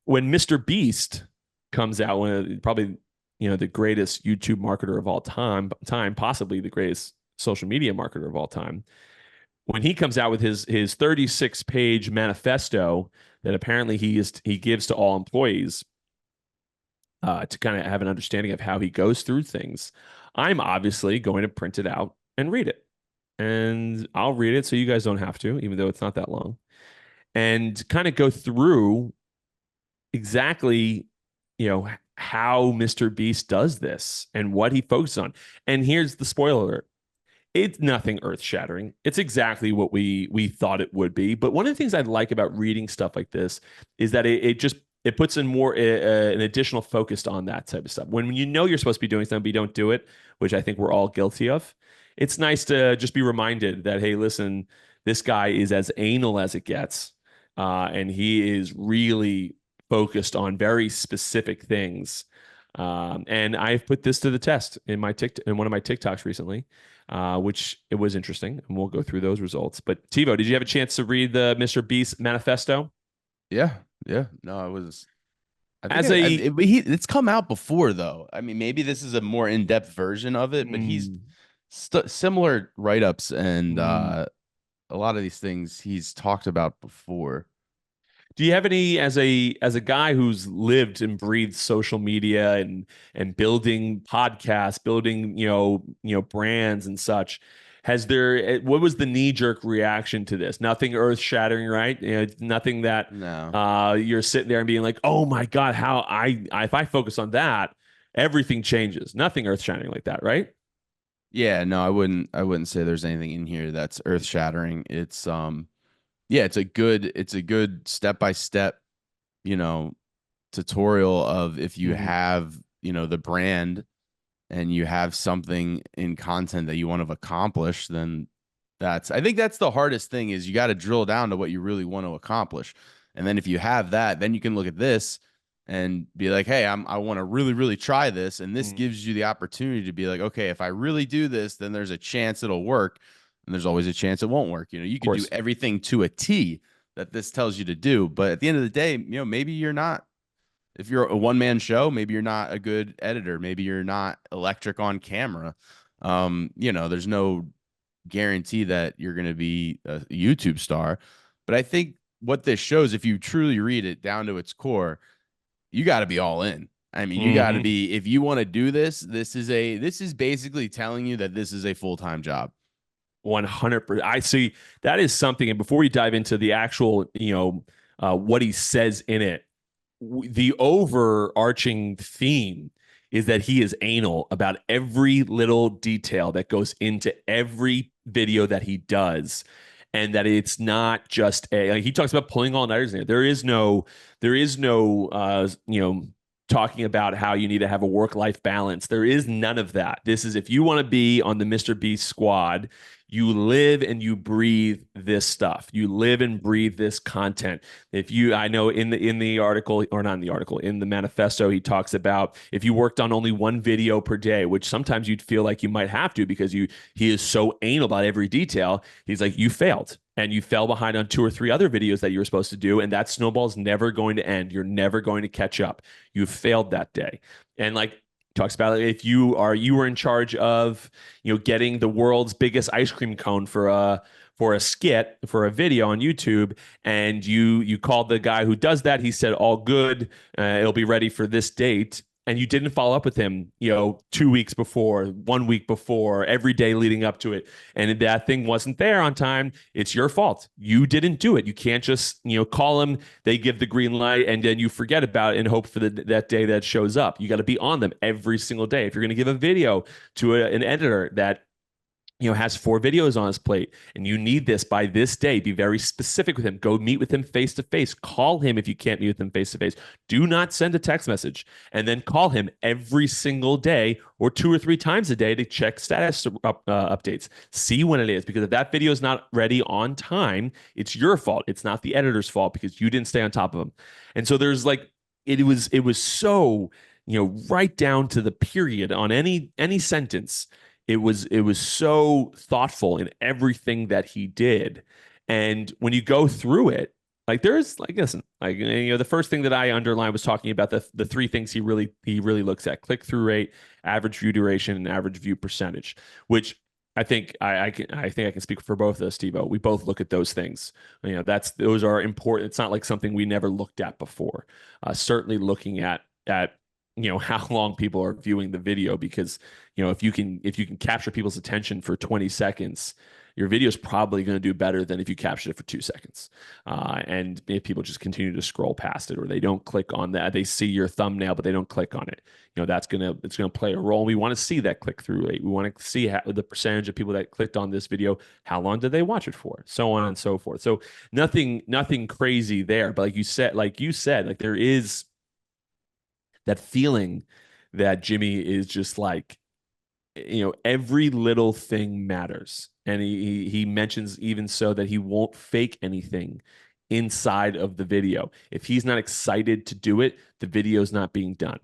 when Mr. Beast comes out, probably the greatest YouTube marketer of all time, possibly the greatest social media marketer of all time, when he comes out with his 36-page manifesto that apparently he gives to all employees to kind of have an understanding of how he goes through things, I'm obviously going to print it out and read it. And I'll read it so you guys don't have to, even though it's not that long, and kind of go through exactly, how Mr. Beast does this and what he focuses on. And here's the spoiler alert. It's nothing earth-shattering. It's exactly what we thought it would be. But one of the things I like about reading stuff like this is that it puts in more an additional focus on that type of stuff. When you know you're supposed to be doing something, but you don't do it, which I think we're all guilty of, it's nice to just be reminded that, hey, listen, this guy is as anal as it gets, and he is really focused on very specific things. And I've put this to the test in one of my TikToks recently, which it was interesting, and we'll go through those results. But Tivo, did you have a chance to read the Mr. Beast manifesto? Yeah, yeah. No, I was. I think As a it's come out before though. I mean, maybe this is a more in-depth version of it, but he's mm, similar write-ups and mm. a lot of these things he's talked about before. Do you have any, as a guy who's lived and breathed social media and building podcasts, building brands and such? What was the knee jerk reaction to this? Nothing earth shattering, right? Nothing that No. you're sitting there and being like, oh my god, how if I focus on that, everything changes. Nothing earth shattering like that, right? Yeah, no, I wouldn't say there's anything in here that's earth-shattering. It's yeah, it's a good step-by-step, you know, tutorial of if you Mm-hmm. have, the brand and you have something in content that you want to accomplish, then I think that's the hardest thing is you got to drill down to what you really want to accomplish. And then if you have that, then you can look at this and be like, hey, I want to really, really try this. And this gives you the opportunity to be like, okay, if I really do this, then there's a chance it'll work. And there's always a chance it won't work. You Of could do course. everything to a T that this tells you to do. But at the end of the day, maybe you're not, if you're a one-man show, maybe you're not a good editor. Maybe you're not electric on camera. There's no guarantee that you're going to be a YouTube star. But I think what this shows, if you truly read it down to its core, you got to be all in. I mean, you got to Mm-hmm. be, if you want to do this, this is basically telling you that this is a full-time job. 100%. I see that is something. And before we dive into the actual, what he says in it, the overarching theme is that he is anal about every little detail that goes into every video that he does. And that it's not just like he talks about pulling all nighters in it. There is no, talking about how you need to have a work life balance. There is none of that. This is if you want to be on the Mr. Beast squad, you live and you breathe this stuff. You live and breathe this content. I know in the article, or not in the article, in the manifesto, he talks about if you worked on only one video per day, which sometimes you'd feel like you might have to because he is so anal about every detail. He's like, you failed. And you fell behind on two or three other videos that you were supposed to do, and that snowball's never going to end. You're never going to catch up. You failed that day. And like talks about if you were in charge of getting the world's biggest ice cream cone for a skit for a video on YouTube, and you called the guy who does that. He said all good, it'll be ready for this date, and you didn't follow up with him 2 weeks before, 1 week before, every day leading up to it, and that thing wasn't there on time. It's your fault. You didn't do it. You can't just call them, they give the green light, and then you forget about it and hope for that day that shows up. You got to be on them every single day. If you're going to give a video to an editor that has 4 videos on his plate, and you need this by this day, be very specific with him. Go meet with him face to face. Call him if you can't meet with him face to face. Do not send a text message, and then call him every single day or 2 or 3 times a day to check status updates. See when it is, because if that video is not ready on time, it's your fault. It's not the editor's fault because you didn't stay on top of them. And so there's like it was so right down to the period on any sentence. It was so thoughtful in everything that he did. And when you go through it, Like there's like listen, like the first thing that I underlined was talking about the three things he really looks at: click through rate, average view duration, and average view percentage. Which I think I can speak for both of us, Steve-O. We both look at those things. Those are important. It's not like something we never looked at before. Certainly looking at how long people are viewing the video, because if you can capture people's attention for 20 seconds, your video is probably going to do better than if you captured it for 2 seconds. And if people just continue to scroll past it, or they don't click on that, they see your thumbnail but they don't click on it, it's gonna play a role. We want to see that click through rate. We want to see the percentage of people that clicked on this video, how long did they watch it for, so on and so forth. So nothing crazy there, but like you said, like there is that feeling that Jimmy is just like, every little thing matters. And he mentions even so that he won't fake anything inside of the video. If he's not excited to do it, the video's not being done.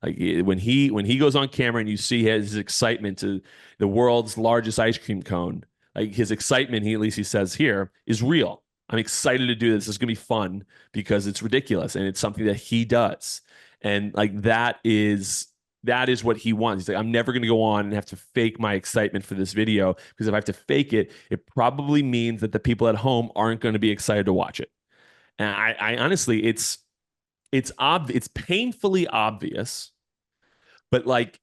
Like when he goes on camera and you see his excitement to the world's largest ice cream cone, like his excitement, at least he says here, is real. I'm excited to do this. It's gonna be fun because it's ridiculous and it's something that he does. And like that is what he wants. He's like, I'm never going to go on and have to fake my excitement for this video, because if I have to fake it, it probably means that the people at home aren't going to be excited to watch it. And I honestly, it's painfully obvious, but like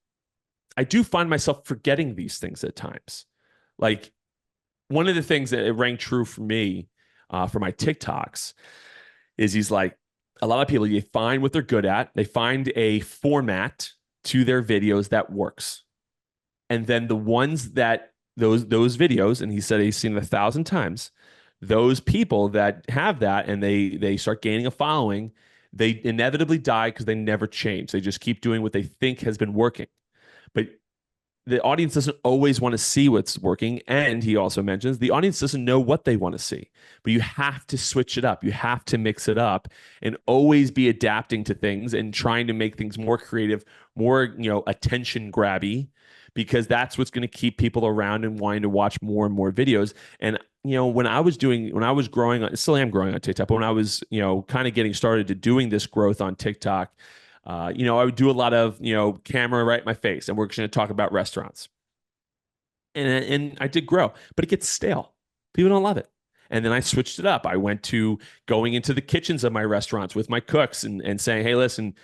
I do find myself forgetting these things at times. Like one of the things that it rang true for me for my TikToks is he's like, a lot of people, they find what they're good at, they find a format to their videos that works. And then the ones that those videos, and he said he's seen it 1,000 times, those people that have that and they start gaining a following, they inevitably die because they never change. They just keep doing what they think has been working. But the audience doesn't always want to see what's working. And he also mentions the audience doesn't know what they want to see. But you have to switch it up. You have to mix it up and always be adapting to things and trying to make things more creative, more, attention grabby, because that's what's going to keep people around and wanting to watch more and more videos. And when I was growing on, still am growing on TikTok, but when I was, kind of getting started to doing this growth on TikTok, I would do a lot of, camera right in my face, and we're going to talk about restaurants. And I did grow, but it gets stale. People don't love it. And then I switched it up. I went to going into the kitchens of my restaurants with my cooks and saying, hey, listen,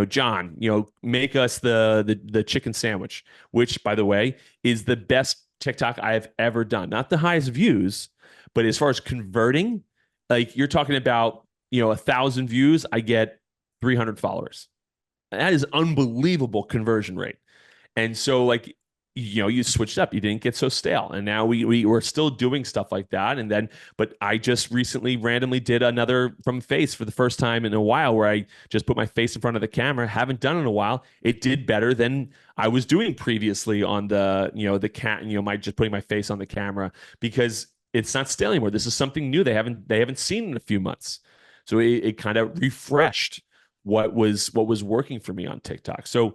John, make us the chicken sandwich, which, by the way, is the best TikTok I have ever done. Not the highest views, but as far as converting, like you're talking about, 1,000 views, I get 300 followers. That is unbelievable conversion rate. And so like, you switched up, you didn't get so stale. And now we're still doing stuff like that. And then, but I just recently randomly did another from face for the first time in a while, where I just put my face in front of the camera. Haven't done it in a while. It did better than I was doing previously on my just putting my face on the camera, because it's not stale anymore. This is something new they haven't seen in a few months. So it kind of refreshed what was working for me on TikTok. So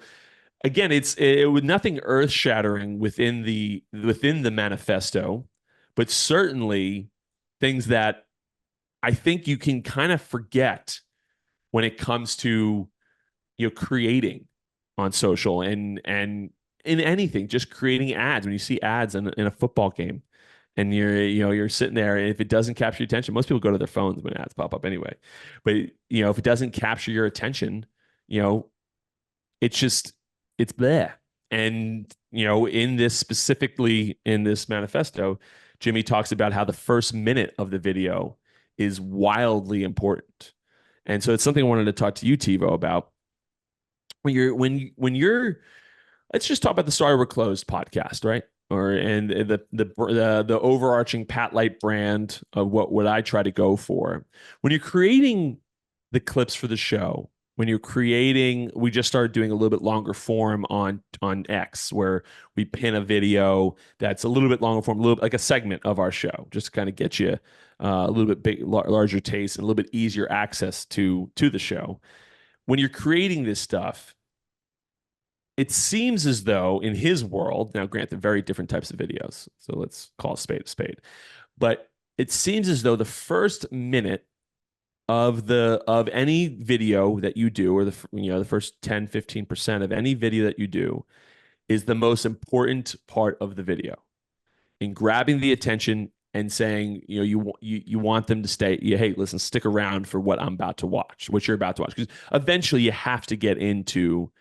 again, it was nothing earth shattering within the manifesto, but certainly things that I think you can kind of forget when it comes to creating on social and in anything, just creating ads. When you see ads in a football game, and you're sitting there, and if it doesn't capture your attention, most people go to their phones when ads pop up anyway. But if it doesn't capture your attention, it's there. And specifically in this manifesto, Jimmy talks about how the first minute of the video is wildly important. And so it's something I wanted to talk to you, TiVo, about. When you're let's just talk about the Sorry We're Closed podcast, right? And the overarching Pat Light brand of what I try to go for. When you're creating the clips for the show, when you're creating, we just started doing a little bit longer form on X, where we pin a video that's a little bit longer form, a little bit like a segment of our show, just to kind of get you a little bit larger taste and a little bit easier access to the show. When you're creating this stuff, it seems as though in his world, now granted, very different types of videos, so let's call a spade, but it seems as though the first minute of any video that you do, or the first 10-15% of any video that you do, is the most important part of the video in grabbing the attention and saying, you want them to stay. Hey, listen, stick around for what I'm about to watch, what you're about to watch, because eventually you have to get into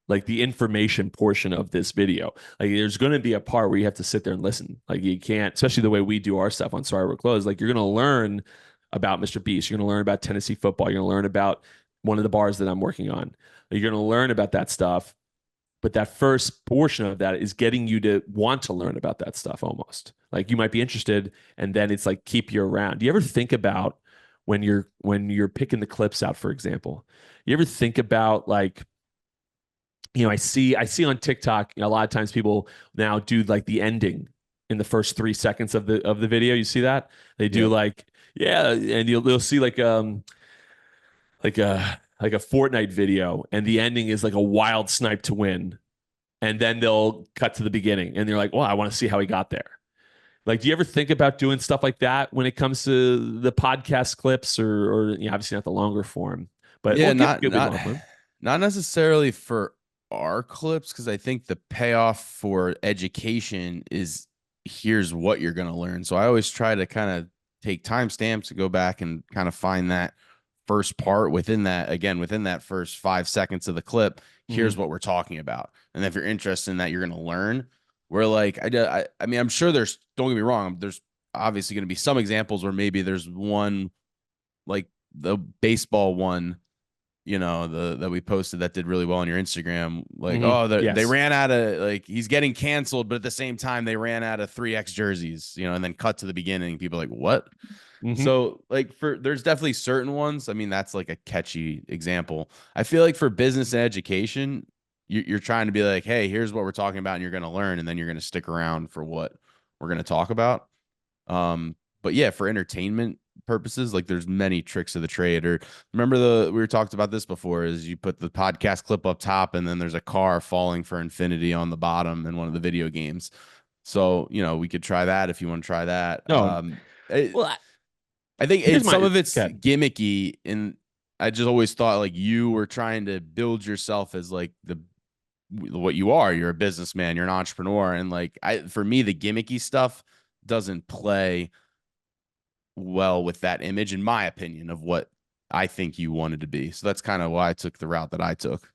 like the information portion of this video. Like there's going to be a part where you have to sit there and listen. Like you can't, especially the way we do our stuff on Sorry We're Closed. Like you're going to learn about Mr. Beast. You're going to learn about Tennessee football. You're going to learn about one of the bars that I'm working on. You're going to learn about that stuff. But that first portion of that is getting you to want to learn about that stuff almost. Like you might be interested, and then it's like keep you around. Do you ever think about when you're picking the clips out, for example? You ever think about like, I see on TikTok, a lot of times people now do like the ending in the first 3 seconds of the video. You see that? They do Yep. like, yeah, and you'll see like a Fortnite video, and the ending is like a wild snipe to win, and then they'll cut to the beginning, and they're like, well, I want to see how he got there. Like, do you ever think about doing stuff like that when it comes to the podcast clips, or obviously not the longer form, but Yeah, well, not give me not long one. not necessarily for our clips, because I think the payoff for education is here's what you're going to learn. So I always try to kind of take timestamps to go back and kind of find that first part within that first 5 seconds of the clip. Here's what we're talking about. And if you're interested in that, you're going to learn. We're like, I mean, I'm sure don't get me wrong, there's obviously going to be some examples where maybe there's one, like the baseball one, that we posted that did really well on your Instagram. Like, they Yes. ran out of, like, he's getting canceled, but at the same time they ran out of 3X jerseys, and then cut to the beginning. People are like, what? So like there's definitely certain ones. I mean, that's like a catchy example. I feel like for business and education, you're trying to be like, hey, here's what we're talking about, and you're going to learn, and then you're going to stick around for what we're going to talk about. But yeah, for entertainment purposes, like there's many tricks of the trade. Or remember we were talked about this before, is you put the podcast clip up top, and then there's a car falling for infinity on the bottom in one of the video games. So, we could try that if you want to try that. No. Well, I think here's some my of it's okay. gimmicky, and I just always thought like you were trying to build yourself as like what you are. You're a businessman, you're an entrepreneur, and like for me, the gimmicky stuff doesn't play well with that image, in my opinion, of what I think you wanted to be. So that's kind of why I took the route that I took.